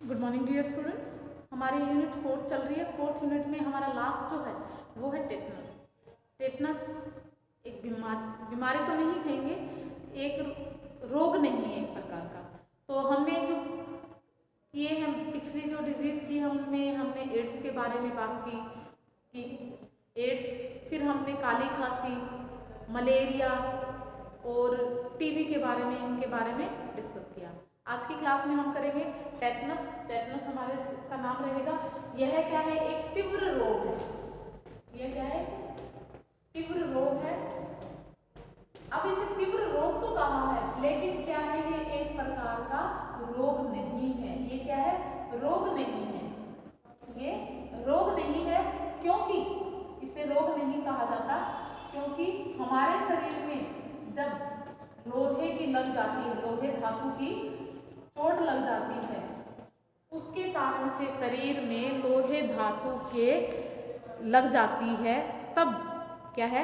Good morning dear students. हमारी unit 4 चल रही है। 4th यूनिट में हमारा लास्ट जो है वो है टेटनस। टेटनस एक बीमारी तो नहीं कहेंगे, एक रोग नहीं है एक प्रकार का। तो हमने जो किए हैं पिछली जो डिजीज़ की है उनमें हमने एड्स के बारे में बात की एड्स, फिर हमने काली खांसी, मलेरिया और टीबी के बारे में, इनके बारे में डिस्कस किया। आज की क्लास में हम करेंगे टेटनस। टेटनस हमारे इसका नाम रहेगा। यह क्या है? एक तीव्र रोग है। यह क्या है? तीव्र रोग है। अब इसे तीव्र रोग तो कहा है, लेकिन क्या है? ये एक प्रकार का रोग नहीं है। ये क्या है? रोग नहीं है। ये रोग नहीं है। क्योंकि इसे रोग नहीं कहा जाता, क्योंकि हमारे शरीर में जब लोहे की लग जाती है, लोहे धातु की चोट लग जाती है, उसके कारण से शरीर में लोहे धातु के लग जाती है, तब क्या है?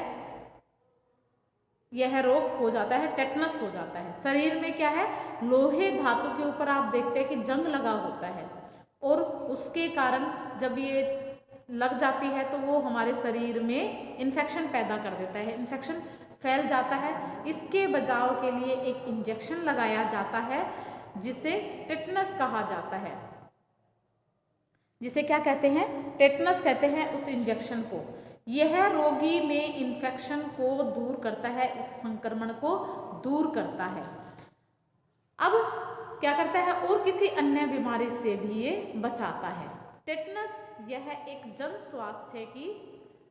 यह रोग हो जाता है, टेटनस हो जाता है। शरीर में क्या है? लोहे धातु के ऊपर आप देखते हैं कि जंग लगा होता है, और उसके कारण जब ये लग जाती है तो वो हमारे शरीर में इन्फेक्शन पैदा कर देता है, इन्फेक्शन फैल जाता है। इसके बचाव के लिए एक इंजेक्शन लगाया जाता है जिसे टेटनस कहा जाता है। जिसे क्या कहते हैं? टेटनस कहते हैं उस इंजेक्शन को। यह रोगी में इन्फेक्शन को दूर करता है, इस संक्रमण को दूर करता है। अब क्या करता है? और किसी अन्य बीमारी से भी ये बचाता है। टेटनस यह एक जन स्वास्थ्य की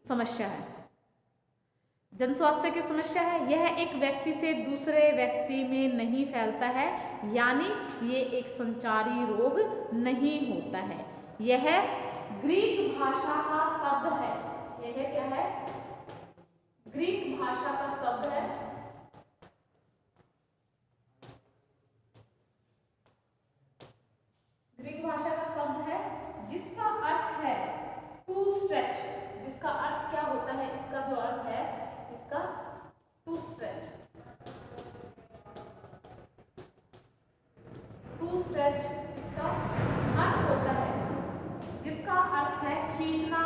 समस्या है। जन स्वास्थ्य की समस्या है। यह एक व्यक्ति से दूसरे व्यक्ति में नहीं फैलता है, यानी ये एक संचारी रोग नहीं होता है। यह ग्रीक भाषा का शब्द है। यह क्या है? ग्रीक भाषा का शब्द है। ग्रीक भाषा का शब्द है जिसका अर्थ है टू स्ट्रेच। जिसका अर्थ क्या होता है? इसका जो अर्थ है, इसका टू स्ट्रेच। टू स्ट्रेच इसका अर्थ होता है, जिसका अर्थ है खींचना।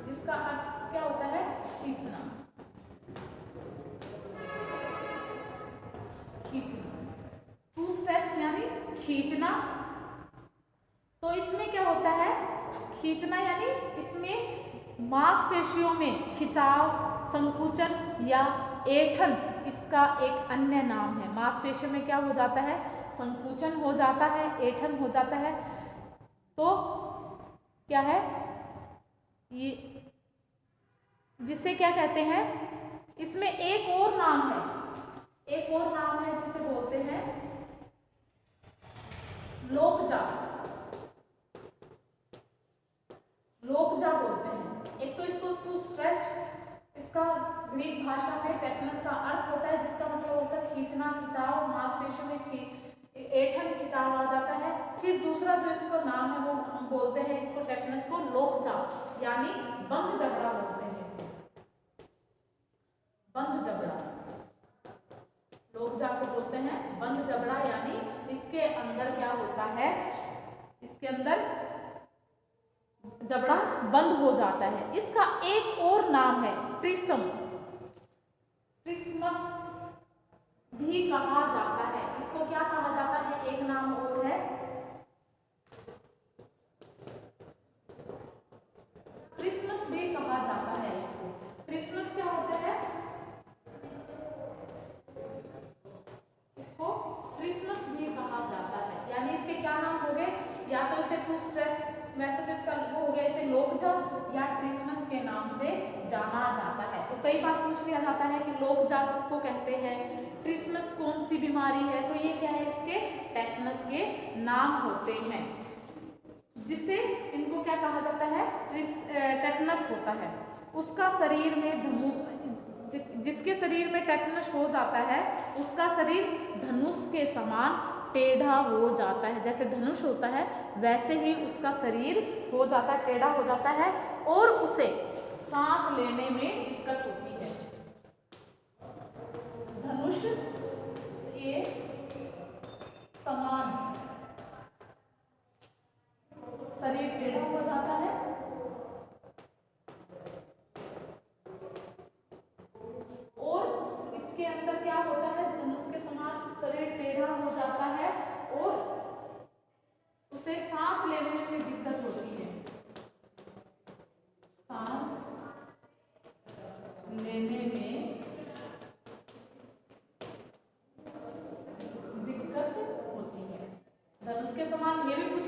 जिसका अर्थ क्या होता है? खींचना। खींचना, टू स्ट्रेच यानी खींचना। तो इसमें क्या होता है? खींचना यानी इसमें मांसपेशियों में खिंचाव, संकुचन या ऐंठन इसका एक अन्य नाम है। मांसपेशियों में क्या हो जाता है? संकुचन हो जाता है, ऐंठन हो जाता है। तो क्या है ये? जिसे क्या कहते हैं? इसमें एक और नाम है, एक और नाम है जिसे बोलते हैं लोकजा। लोकजा बोलते हैं। एक तो इसको टू स्ट्रेच, इसका ग्रीक भाषा में टेटनस का अर्थ होता है, जिसका मतलब होता है खींचना, खिंचाव, मांसपेशियों में ऐंठन, खिंचाव आ जाता है। फिर दूसरा जो इसको नाम है वो हम बोलते हैं इसको टेटनस को लोकजा यानी बंद जबड़ा बोलते हैं। इसे बंद जबड़ा, लोकजा को बोलते हैं बंद जबड़ा, यानी इसके अंदर क्या होता है? इसके अंदर जबड़ा बंद हो जाता है। इसका एक और नाम है ट्रिसम, ट्रिस्मस भी कहा जाता है। इसको क्या कहा जाता है? एक नाम और है क्रिसमस भी कहा जाता है इसको। क्रिसमस क्या होता है? इसको क्रिसमस भी कहा जाता है। यानी इसके क्या नाम हो गए? या तो इसे टू स्ट्रेच, वैसे तो इसका वो हो गया, इसे लोकजा या क्रिसमस के नाम से जाना जाता है। तो कई बार पूछ लिया जाता है कि लोकजा किसको कहते हैं, क्रिसमस कौन सी बीमारी है? तो ये क्या है? इसके टेटनस के नाम होते हैं, जिसे इनको क्या कहा जाता है? टेटनस होता है। उसका शरीर में जिसके शरीर में टेटनस हो जाता है उसका शरीर धनुष के समान टेढ़ा हो जाता है। जैसे धनुष होता है वैसे ही उसका शरीर हो जाता है, टेढ़ा हो जाता है, और उसे सांस लेने में दिक्कत होती है। धनुष के समान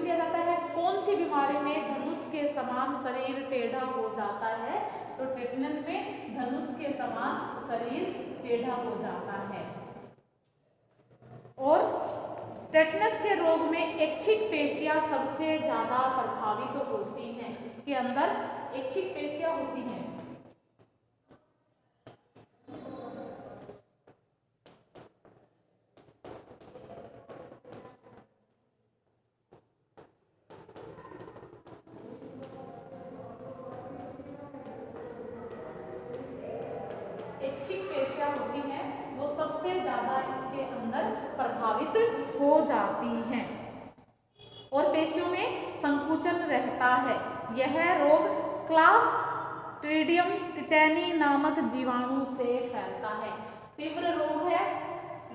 किया जाता है। कौन सी बीमारी में धनुष के समान शरीर टेढ़ा हो जाता है? तो टेटनस में धनुष के समान शरीर टेढ़ा हो जाता है। और टेटनस के रोग में ऐच्छिक पेशियां सबसे ज्यादा प्रभावित होती हैं। इसके अंदर ऐच्छिक पेशियां होती हैं। ऐच्छिक पेशियां होती हैं, वो सबसे ज्यादा इसके अंदर प्रभावित हो जाती हैं और पेशियों में संकुचन रहता है। यह रोग क्लॉस्ट्रिडियम टिटेनी नामक जीवाणु से फैलता है। तीव्र रोग है,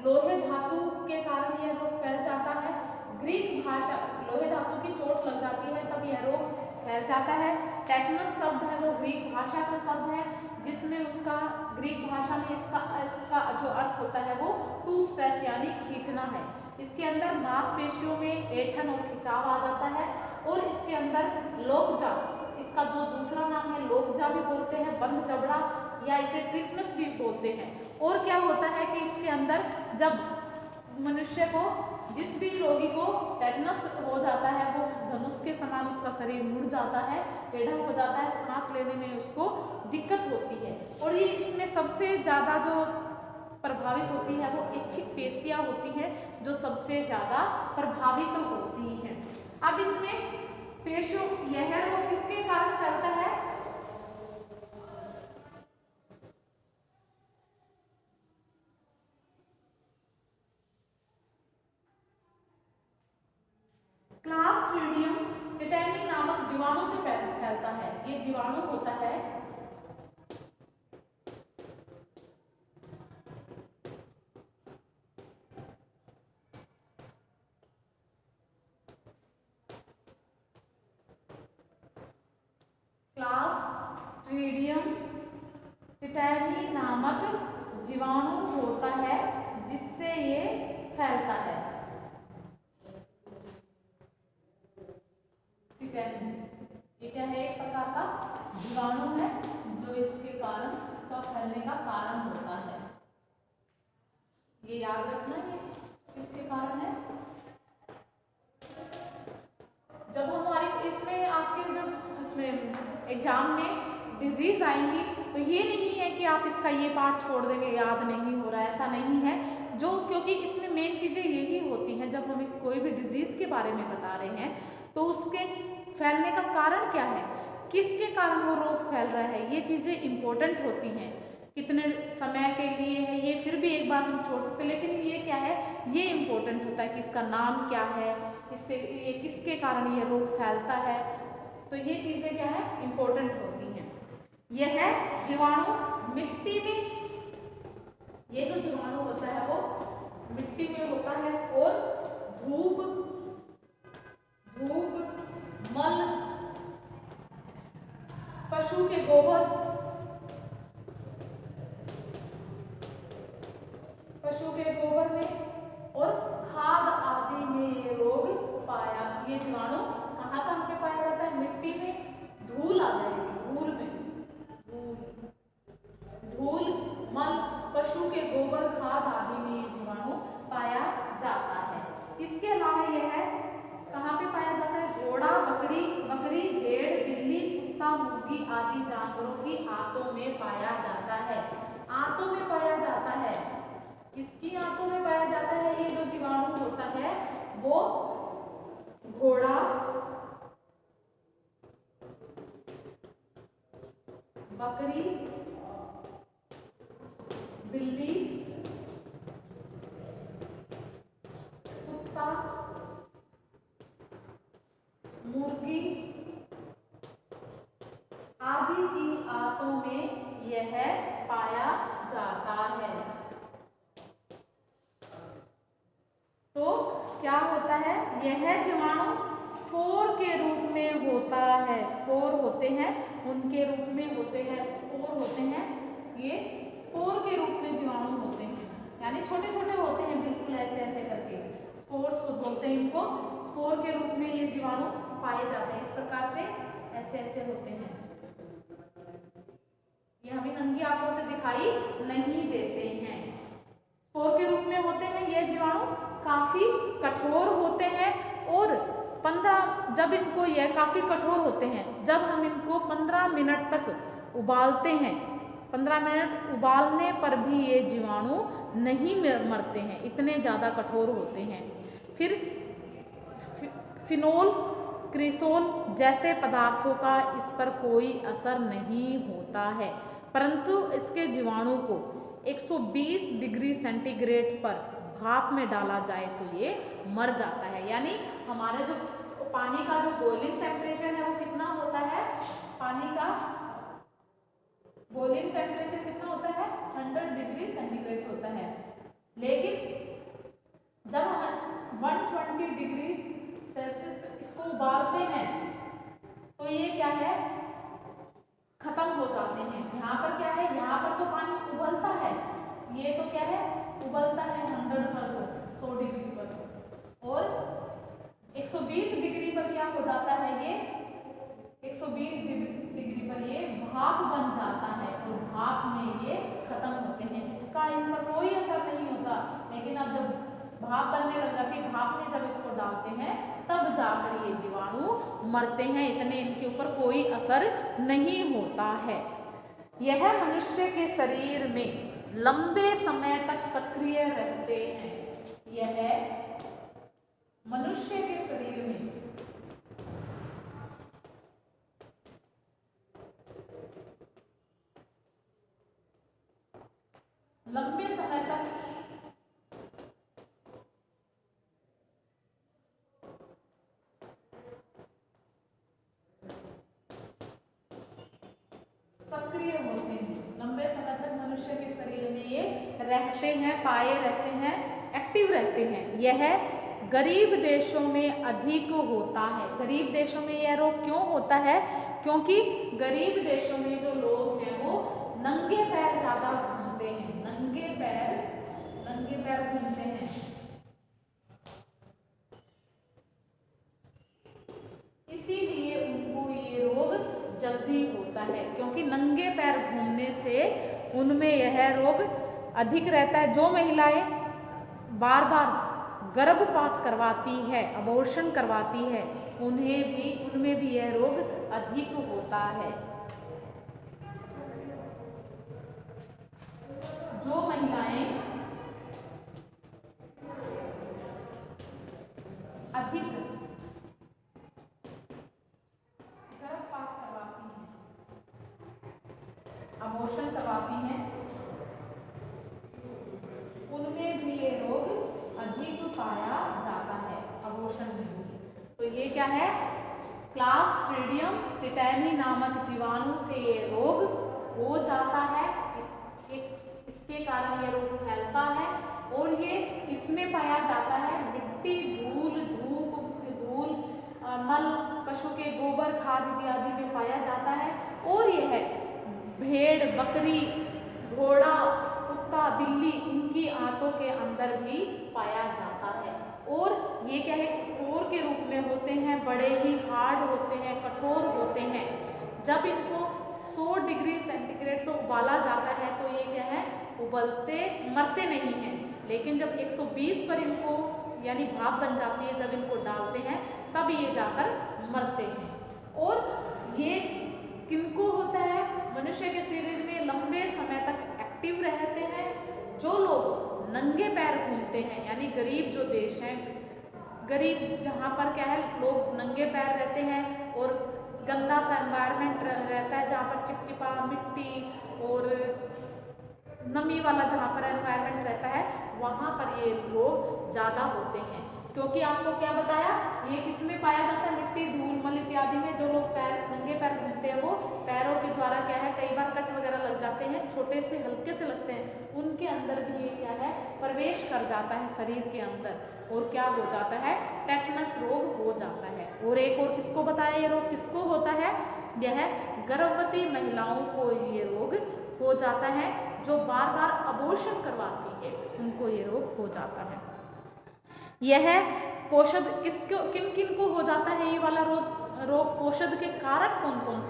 लोहे धातु के कारण यह रोग फैल जाता है। ग्रीक भाषा, लोहे धातु की चोट लग जाती है तब यह रोग फैल जाता है। टेटनस शब्द है वो ग्रीक भाषा का शब्द है, जिसमें उसका ग्रीक भाषा में इसका जो अर्थ होता है वो टू स्ट्रेच यानी खींचना है। इसके अंदर मांसपेशियों में ऐंठन और खिंचाव आ जाता है और इसके अंदर लोकजा, इसका जो दूसरा नाम है लोकजा भी बोलते हैं, बंद जबड़ा या इसे ट्रिस्मस भी बोलते हैं। और क्या होता है कि इसके अंदर जब मनुष्य को, जिस भी रोगी को टेटनस हो जाता है वो धनुष के समान उसका शरीर मुड़ जाता है, टेढ़ा हो जाता है, सांस लेने में उसको दिक्कत होती है। और ये इसमें सबसे ज़्यादा जो प्रभावित होती है वो ऐच्छिक पेशियां होती है जो सबसे ज़्यादा प्रभावित होती हैं। अब इसमें पेशियों, यह रोग किसके कारण फैलता है? क्लॉस्ट्रिडियम टिटेनी नामक जीवाणु से फैलता है। ये जीवाणु होता है क्लॉस्ट्रिडियम टिटेनी नामक जीवाणु होता है जिससे ये फैलता है। ये क्या है? एक प्रकार का जीवाणु है जो इसके कारण, इसका फैलने का कारण होता है। ये याद रखना, ये किसके कारण है? जब हमारी इसमें आपके जब इसमें एग्जाम में डिजीज आएंगी तो ये नहीं है कि आप इसका ये पार्ट छोड़ देंगे, याद नहीं हो रहा है, ऐसा नहीं है। जो, क्योंकि इसमें मेन चीजें यही होती हैं, जब हमें कोई भी डिजीज के बारे में बता रहे हैं तो उसके फैलने का कारण क्या है, किसके कारण वो रोग फैल रहा है, ये चीज़ें इम्पोर्टेंट होती हैं। कितने समय के लिए है ये फिर भी एक बार हम छोड़ सकते हैं, लेकिन ये क्या है, ये इम्पोर्टेंट होता है कि इसका नाम क्या है, इससे ये किसके कारण ये रोग फैलता है। तो ये चीज़ें क्या है, इम्पोर्टेंट होती हैं। यह जीवाणु मिट्टी में, ये जो जीवाणु होता है वो मिट्टी में होता है और धूप, मल, पशु के गोबर, में और खाद आदि में ये रोग पाया। ये जीवाणु कहाँ पे पाया जाता है? मिट्टी में, धूल आ जाएगी, धूल में, धूल, मल, पशु के गोबर, खाद आदि में ये जीवाणु पाया जाता है। इसके अलावा यह कहाँ पे पाया जाता है? घोड़ा, बकरी, भेड़, बिल्ली, कुत्ता, मुर्गी आदि जानवरों की आंतों में पाया जाता है। आंतों में पाया जाता है, इसकी आंतों में पाया जाता है। ये जो जीवाणु होता है वो घोड़ा, बकरी, बिल्ली, कुत्ता, मुर्गी आदि की आंतों में यह पाया जाता है। तो क्या होता है? यह जीवाणु स्पोर के रूप में होता है। स्पोर होते हैं, उनके रूप में होते हैं, स्पोर होते हैं। ये स्पोर के रूप में जीवाणु होते हैं, यानी छोटे छोटे होते हैं, बिल्कुल ऐसे ऐसे करके स्पोर्स बोलते हैं इनको। स्पोर के रूप में ये जीवाणु पाए जाते हैं। इस प्रकार से ऐसे ऐसे होते हैं, ये हमें नंगी आंखों से दिखाई नहीं देते हैं। स्पोर के रूप में होते हैं ये जीवाणु, काफी कठोर होते हैं और 15 जब इनको यह काफी कठोर होते हैं, जब हम इनको 15 मिनट तक उबालते हैं, 15 मिनट उबालने पर भी ये जीवाणु नहीं मरते हैं, इतने ज़्यादा कठोर होते हैं। फिर फिनोल क्रिसोल जैसे पदार्थों का इस पर कोई असर नहीं होता है, परंतु इसके जीवाणु को 120 डिग्री सेंटीग्रेड पर भाप में डाला जाए तो ये मर जाता है। यानी हमारे जो पानी का जो बॉइलिंग टेम्परेचर है वो कितना होता है, पानी का बॉइलिंग टेम्परेचर कितना होता है, 100 डिग्री सेंटीग्रेड होता है। लेकिन जब हम 120 डिग्री सेल्सियस इसको उबालते हैं तो ये क्या है, खत्म हो जाते हैं। यहाँ पर क्या है, यहाँ पर तो पानी उबलता है, ये तो क्या है, उबलता है 100 पर, 100 डिग्री पर, और 120 डिग्री पर क्या हो जाता है, ये 120 डिग्री पर ये भाप बन जाता है और भाप में ये खत्म होते हैं, इसका इन पर कोई असर नहीं होता। लेकिन अब जब भाप बनने लग जाती है, भाप में जब इसको डालते हैं तब जाकर ये जीवाणु मरते हैं, इतने इनके ऊपर कोई असर नहीं होता है। यह मनुष्य के शरीर में लंबे समय तक सक्रिय रहते हैं, यह मनुष्य के शरीर में लंबे समय तक सक्रिय होते हैं, लंबे समय तक मनुष्य के शरीर में ये रहते हैं, पाए रहते हैं, एक्टिव रहते हैं। यह गरीब देशों में अधिक होता है। गरीब देशों में यह रोग क्यों होता है, क्योंकि गरीब देशों में जो लोग हैं वो नंगे पैर ज्यादा घूमते हैं, नंगे पैर घूमते हैं, इसीलिए उनको ये रोग जल्दी होता है, क्योंकि नंगे पैर घूमने से उनमें यह रोग अधिक रहता है। जो महिलाएं बार बार गर्भपात करवाती है, अबॉर्शन करवाती है, उनमें भी यह रोग अधिक होता है। जो महिलाएं अधिक गर्भपात करवाती हैं, अबॉर्शन करवाती हैं, उनमें भी ये रोग अधिक पाया जाता है, अबॉर्शन में भी। तो ये क्या है, क्लास्ट्रीडियम टिटेनी नामक जीवाणु से ये रोग हो जाता है, इसके कारण ये रोग फैलता है। और ये किसमें पाया जाता है, मिट्टी, धूल, धूप, मल, पशु के गोबर, खाद इत्यादि में पाया जाता है। और यह भेड़, बकरी, घोड़ा, कुत्ता, बिल्ली, इनकी आंतों के अंदर भी पाया जाता है। और ये क्या है, स्पोर के रूप में होते हैं, बड़े ही हार्ड होते हैं, कठोर होते हैं। जब इनको 100 डिग्री सेंटीग्रेड पर उबाला जाता है तो ये क्या है, उबलते मरते नहीं हैं। लेकिन जब 120 पर इनको यानी भाप बन जाती है, जब इनको डालते हैं तब ये जाकर मरते हैं। और ये किनको होता है, मनुष्य के शरीर में लंबे समय तक एक्टिव रहते हैं। जो लोग नंगे पैर घूमते हैं, यानी गरीब जो देश हैं, गरीब जहाँ पर क्या है, लोग नंगे पैर रहते हैं और गंदा सा एनवायरनमेंट रहता है, जहाँ पर चिपचिपा मिट्टी और नमी वाला जहाँ पर एनवायरनमेंट रहता है, वहाँ पर ये रोग ज़्यादा होते हैं। क्योंकि आपको क्या बताया, ये किसमें पाया जाता है, मिट्टी, धूल, मल इत्यादि में। जो लोग नंगे पैर घूमते हैं वो पैरों के द्वारा क्या है, कई बार कट वगैरह लग जाते हैं, छोटे से हल्के से लगते हैं, उनके अंदर भी ये क्या है, प्रवेश कर जाता है शरीर के अंदर, और क्या हो जाता है, टेटनस रोग हो जाता है। और एक और किसको बताया, ये रोग किसको होता है, यह गर्भवती महिलाओं को ये रोग हो जाता है। जो बार बार अबॉर्शन करवाती है उनको ये रोग हो जाता है। यह पोषद किसको किन किन को हो जाता है ये वाला रोग पोषद के कारण कौन कौन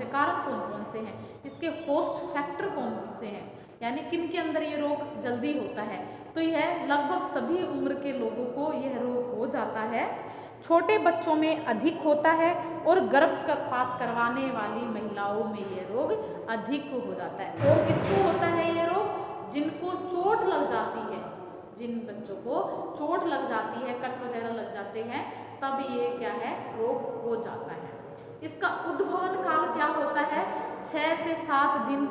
से हैं, इसके होस्ट फैक्टर कौन से हैं, यानी किन के अंदर ये रोग जल्दी होता है। तो यह लगभग सभी उम्र के लोगों को यह रोग हो जाता है। छोटे बच्चों में अधिक होता है और गर्भपात करवाने वाली महिलाओं में यह रोग अधिक हो जाता है। और किसको होता है ये रोग? जिनको चोट लग जाती है, जिन बच्चों को चोट लग जाती है, कट वगैरह लग जाते हैं, तब ये क्या है, रोग हो जाता है। इसका उद्भवन काल क्या होता है? 6 से 7 दिन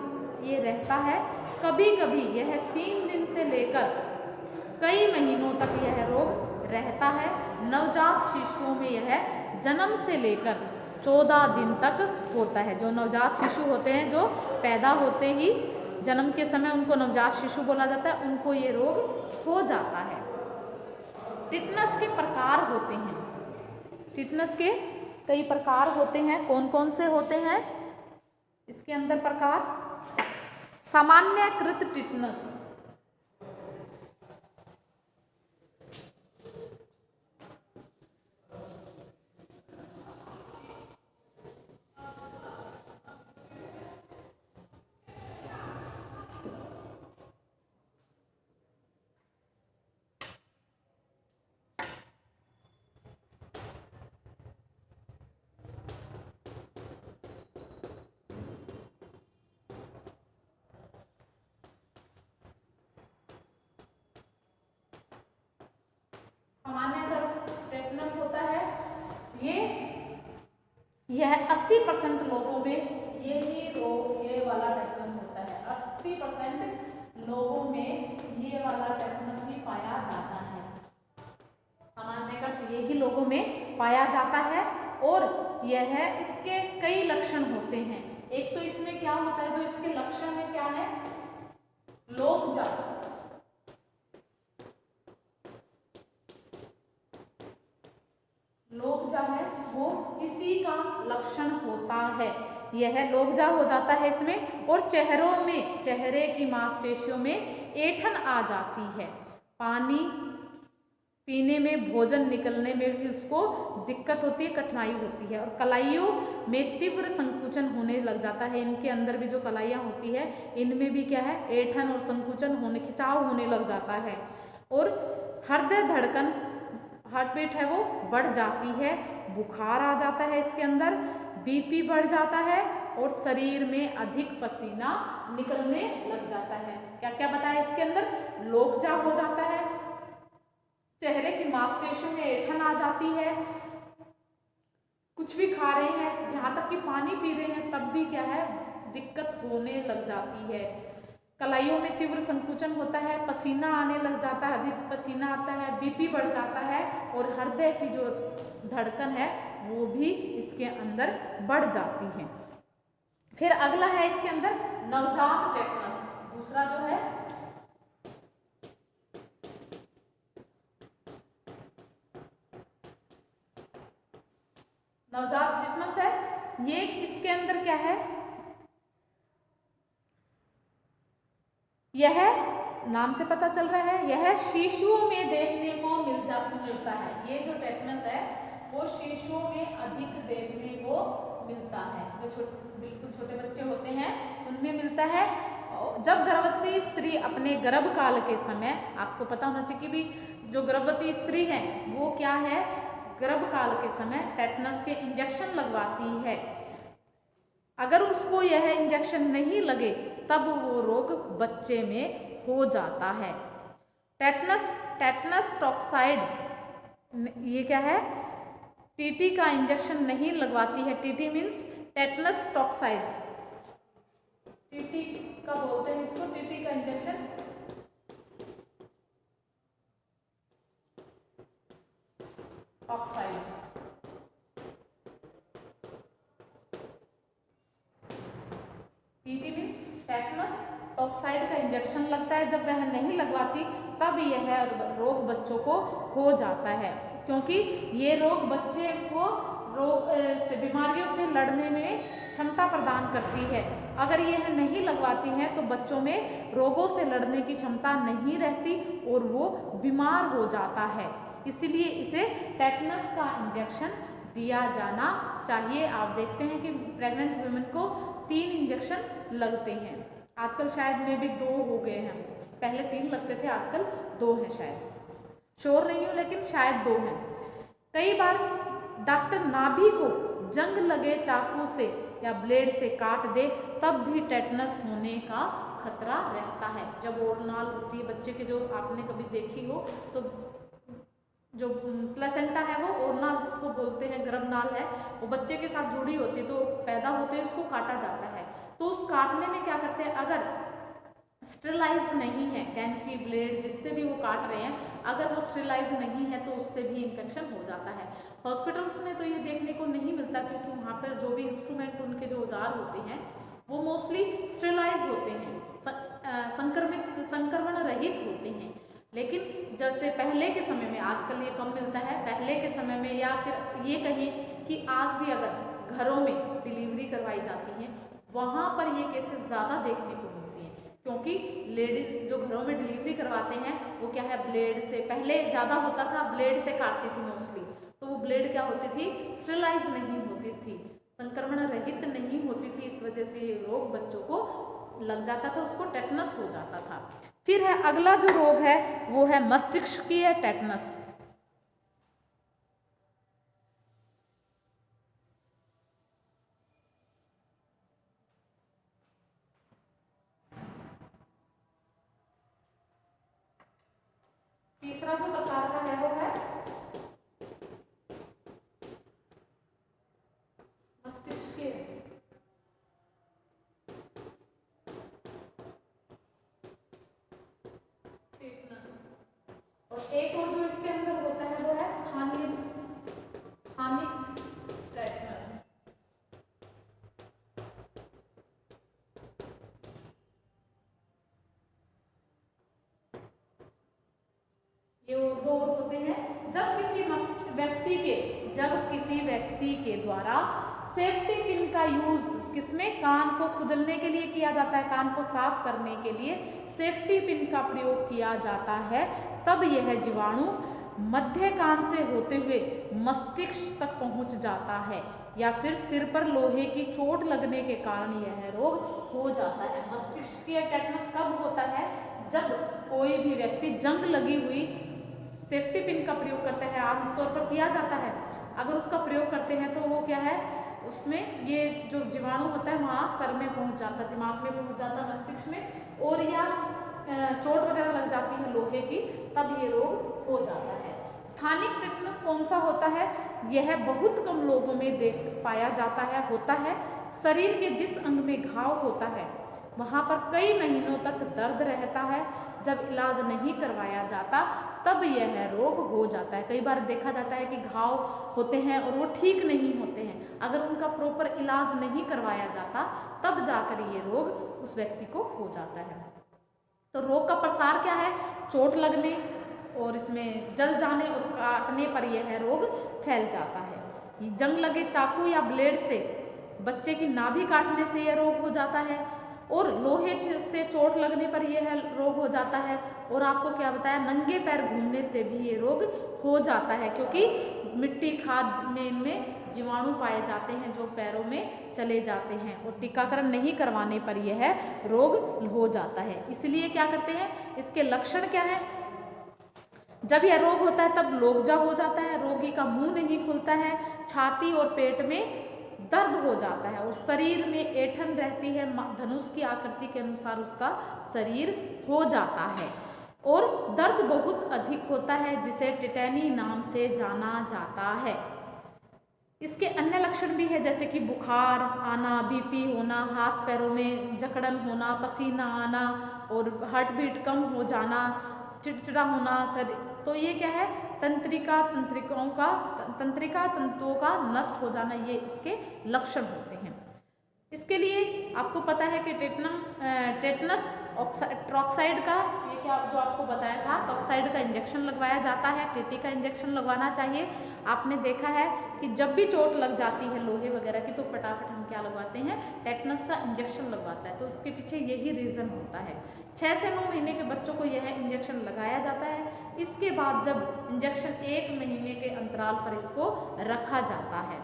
ये रहता है। कभी कभी यह 3 दिन से लेकर कई महीनों तक यह रोग रहता है। नवजात शिशुओं में यह जन्म से लेकर 14 दिन तक होता है। जो नवजात शिशु होते हैं, जो पैदा होते ही जन्म के समय उनको नवजात शिशु बोला जाता है, उनको ये रोग हो जाता है। टिटनस के प्रकार होते हैं। टिटनस के कई प्रकार होते हैं। कौन कौन से होते हैं इसके अंदर प्रकार? सामान्यकृत टिटनस, टेटनस होता है यह 80% लोगों में ये रोग, ये वाला टेटनस होता है। 80% लोगों में ये वाला टेटनस ही पाया जाता है। सामान्यतः यही लोगों में पाया जाता है। और यह इसके कई लक्षण होते हैं। एक तो इसमें क्या होता है, जो इसके लक्षण है क्या है? लोकजा, लोकजा है वो इसी का लक्षण होता है। यह लोकजा हो जाता है इसमें। और चेहरे की मांसपेशियों में ऐंठन आ जाती है। पानी पीने में, भोजन निकलने में भी उसको दिक्कत होती है, कठिनाई होती है। और कलाइयों में तीव्र संकुचन होने लग जाता है। इनके अंदर भी जो कलाइयाँ होती है, इनमें भी क्या है, ऐंठन और संकुचन होने, खिंचाव होने लग जाता है। और हृदय धड़कन, हार्ट बीट है वो बढ़ जाती है। बुखार आ जाता है इसके अंदर, बीपी बढ़ जाता है और शरीर में अधिक पसीना निकलने लग जाता है। क्या क्या बताया इसके अंदर? लोकजा हो जाता है, चेहरे की मांसपेशियों में ऐंठन आ जाती है, कुछ भी खा रहे हैं, जहाँ तक कि पानी पी रहे हैं, तब भी क्या है, दिक्कत होने लग जाती है। कलाइयों में तीव्र संकुचन होता है, पसीना आने लग जाता है, अधिक पसीना आता है, बीपी बढ़ जाता है और हृदय की जो धड़कन है वो भी इसके अंदर बढ़ जाती है। फिर अगला है इसके अंदर नवजात टेटनस। दूसरा जो है नवजात टेटनस है। ये इसके अंदर क्या है, यह नाम से पता चल रहा है, यह शिशुओं में देखने को मिलता है। ये जो टेटनस है वो शिशुओं में अधिक देखने को मिलता है। जो बिल्कुल छोटे बच्चे होते हैं उनमें मिलता है। जब गर्भवती स्त्री अपने गर्भकाल के समय, आपको पता होना चाहिए कि भी जो गर्भवती स्त्री है वो क्या है, गर्भकाल के समय टेटनस के इंजेक्शन लगवाती है। अगर उसको यह इंजेक्शन नहीं लगे तब वो रोग बच्चे में हो जाता है। टेटनस टॉक्साइड, ये क्या है, टीटी का इंजेक्शन नहीं लगवाती है। TT means tetanus toxoid, TT का बोलते हैं इसको, टीटी का injection toxoid, TT means tetanus toxoid का इंजेक्शन लगता है। जब वह नहीं लगवाती तब यह रोग बच्चों को हो जाता है, क्योंकि ये रोग बच्चे को बीमारियों से लड़ने में क्षमता प्रदान करती है। अगर यह नहीं लगवाती हैं तो बच्चों में रोगों से लड़ने की क्षमता नहीं रहती और वो बीमार हो जाता है। इसीलिए इसे टेटनस का इंजेक्शन दिया जाना चाहिए। आप देखते हैं कि प्रेग्नेंट वुमेन को 3 इंजेक्शन लगते हैं। आजकल शायद में भी 2 हो गए हैं, पहले 3 लगते थे, आजकल 2 हैं शायद, श्योर नहीं हूँ लेकिन शायद 2 हैं। कई बार डॉक्टर नाभि को जंग लगे चाकू से या ब्लेड से काट दे तब भी टेटनस होने का खतरा रहता है। जब ओरनाल होती है बच्चे की, जो आपने कभी देखी हो, तो जो प्लेसेंटा है वो ओरनाल जिसको बोलते हैं, गर्भनाल है, वो बच्चे के साथ जुड़ी होती है, तो पैदा होते ही उसको काटा जाता है। तो उस काटने में क्या करते हैं, अगर स्टेरिलाइज नहीं है, कैंची ब्लेड जिससे भी वो काट रहे हैं, अगर वो स्टेरिलाइज नहीं है तो उससे भी इन्फेक्शन हो जाता है। हॉस्पिटल्स में तो ये देखने को नहीं मिलता, क्योंकि वहाँ पर जो भी इंस्ट्रूमेंट, उनके जो औजार होते हैं वो मोस्टली स्टेरिलाइज होते हैं, संक्रमण रहित होते हैं। लेकिन जैसे पहले के समय में, आजकल ये कम मिलता है, पहले के समय में, या फिर ये कहें कि आज भी अगर घरों में डिलीवरी करवाई जाती है, वहाँ पर ये केसेस ज़्यादा देखने को मिलती हैं, क्योंकि लेडीज़ जो घरों में डिलीवरी करवाते हैं वो क्या है, ब्लेड से, पहले ज़्यादा होता था, ब्लेड से काटती थी मोस्टली, तो वो ब्लेड क्या होती थी, स्टेरिलाइज नहीं होती थी, संक्रमण रहित नहीं होती थी, इस वजह से ये रोग बच्चों को लग जाता था, उसको टेटनस हो जाता था। फिर है अगला जो रोग है वो है मस्तिष्कीय टेटनस। तीसरा जो प्रकार का है वो है मस्तिष्कीय टेटनस। और एक और जो इसके अंदर होता है वो है स्थानिक टेटनस। ये दो और होते हैं। जब किसी व्यक्ति के द्वारा सेफ्टी पिन का यूज किसमें, कान को खुजलने के लिए किया जाता है, कान को साफ करने के लिए सेफ्टी पिन का प्रयोग किया जाता है, तब यह जीवाणु मध्य कान से होते हुए मस्तिष्क तक पहुंच जाता है, या फिर सिर पर लोहे की चोट लगने के कारण यह रोग हो जाता है। मस्तिष्कीय टेटनस कब होता है, जब कोई भी व्यक्ति जंग लगी हुई सेफ्टी पिन का प्रयोग करता है, आमतौर पर किया जाता है, अगर उसका प्रयोग करते हैं तो वो क्या है, उसमें ये जो जीवाणु होता है वहाँ सर में पहुँच जाता है, दिमाग में पहुँच जाता है, मस्तिष्क में, और या चोट वगैरह लग जाती है लोहे की, तब ये रोग हो जाता है। स्थानिक टेटनस कौन सा होता है, यह बहुत कम लोगों में देख पाया जाता है, होता है शरीर के जिस अंग में घाव होता है वहाँ पर कई महीनों तक दर्द रहता है, जब इलाज नहीं करवाया जाता तब यह रोग हो जाता है। कई बार देखा जाता है कि घाव होते हैं और वो ठीक नहीं होते हैं, अगर उनका प्रॉपर इलाज नहीं करवाया जाता तब जाकर ये रोग उस व्यक्ति को हो जाता है। तो रोग का प्रसार क्या है, चोट लगने और इसमें जल जाने और काटने पर यह रोग फैल जाता है। जंग लगे चाकू या ब्लेड से बच्चे की नाभि काटने से यह रोग हो जाता है, और लोहे से चोट लगने पर यह रोग हो जाता है, और आपको क्या बताया, नंगे पैर घूमने से भी ये रोग हो जाता है, क्योंकि मिट्टी खाद में इनमें जीवाणु पाए जाते हैं जो पैरों में चले जाते हैं, और टीकाकरण नहीं करवाने पर यह रोग हो जाता है। इसलिए क्या करते हैं, इसके लक्षण क्या है, जब यह रोग होता है तब लोकजा हो जाता है, रोगी का मुंह नहीं खुलता है, छाती और पेट में दर्द हो जाता है, और शरीर में ऐंठन रहती है, धनुष की आकृति के अनुसार उसका शरीर हो जाता है, और दर्द बहुत अधिक होता है जिसे टेटेनी नाम से जाना जाता है। इसके अन्य लक्षण भी है, जैसे कि बुखार आना, बीपी होना, हाथ पैरों में जकड़न होना, पसीना आना और हार्ट बीट कम हो जाना, चिड़चिड़ा होना शरीर। तो ये क्या है, तंत्रिका तंतुओं का नष्ट हो जाना, ये इसके लक्षण होते हैं। इसके लिए आपको पता है कि टेटनस टॉक्साइड का, ये क्या जो आपको बताया था, टॉक्साइड का इंजेक्शन लगवाया जाता है, टीटी का इंजेक्शन लगवाना चाहिए। आपने देखा है कि जब भी चोट लग जाती है लोहे वगैरह की तो फटाफट हम क्या लगवाते हैं, टेटनस का इंजेक्शन लगवाता है, तो इसके पीछे यही रीज़न होता है। 6 से 9 महीने के बच्चों को यह इंजेक्शन लगाया जाता है, इसके बाद जब इंजेक्शन 1 महीने के अंतराल पर इसको रखा जाता है।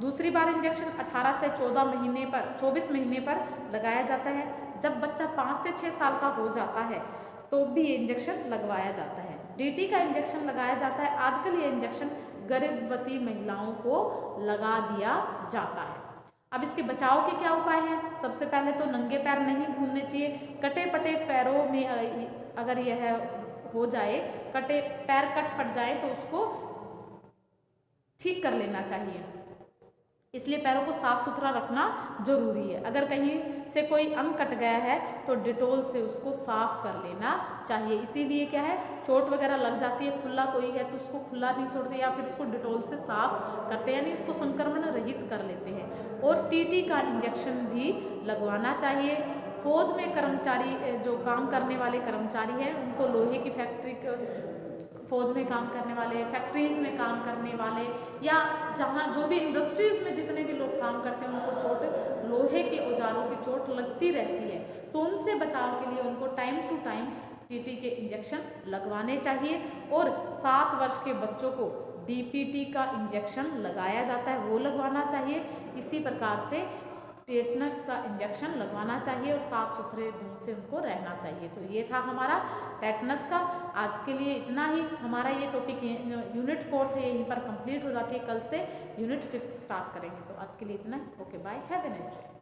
दूसरी बार इंजेक्शन 18 से 24 महीने पर लगाया जाता है। जब बच्चा 5 से 6 साल का हो जाता है तो भी ये इंजेक्शन लगवाया जाता है। DT का इंजेक्शन लगाया जाता है। आजकल ये इंजेक्शन गर्भवती महिलाओं को लगा दिया जाता है। अब इसके बचाव के क्या उपाय हैं? सबसे पहले तो नंगे पैर नहीं घूमने चाहिए। कटे पटे पैरों में अगर यह हो जाए, कटे पैर कट फट जाए तो उसको ठीक कर लेना चाहिए। इसलिए पैरों को साफ सुथरा रखना जरूरी है। अगर कहीं से कोई अंग कट गया है तो डिटोल से उसको साफ कर लेना चाहिए। इसीलिए क्या है, चोट वगैरह लग जाती है, खुला कोई है तो उसको खुला नहीं छोड़ते या फिर उसको डिटोल से साफ करते हैं, यानी इसको संक्रमण रहित कर लेते हैं। और TT का इंजेक्शन भी लगवाना चाहिए। फौज में कर्मचारी जो काम करने वाले कर्मचारी हैं उनको लोहे की फैक्ट्री, फौज में काम करने वाले, फैक्ट्रीज में काम करने वाले या जहाँ जो भी इंडस्ट्रीज में जितने भी लोग काम करते हैं उनको चोट, लोहे के औजारों की चोट लगती रहती है, तो उनसे बचाव के लिए उनको टाइम टू टाइम TT के इंजेक्शन लगवाने चाहिए। और 7 वर्ष के बच्चों को DPT का इंजेक्शन लगाया जाता है, वो लगवाना चाहिए। इसी प्रकार से टेटनस का इंजेक्शन लगवाना चाहिए और साफ सुथरे ढंग से उनको रहना चाहिए। तो ये था हमारा टेटनस का। आज के लिए इतना ही। हमारा ये टॉपिक यूनिट 4 है, यहीं पर कंप्लीट हो जाती है। कल से यूनिट 5 स्टार्ट करेंगे। तो आज के लिए इतना। Okay, bye, have a nice day.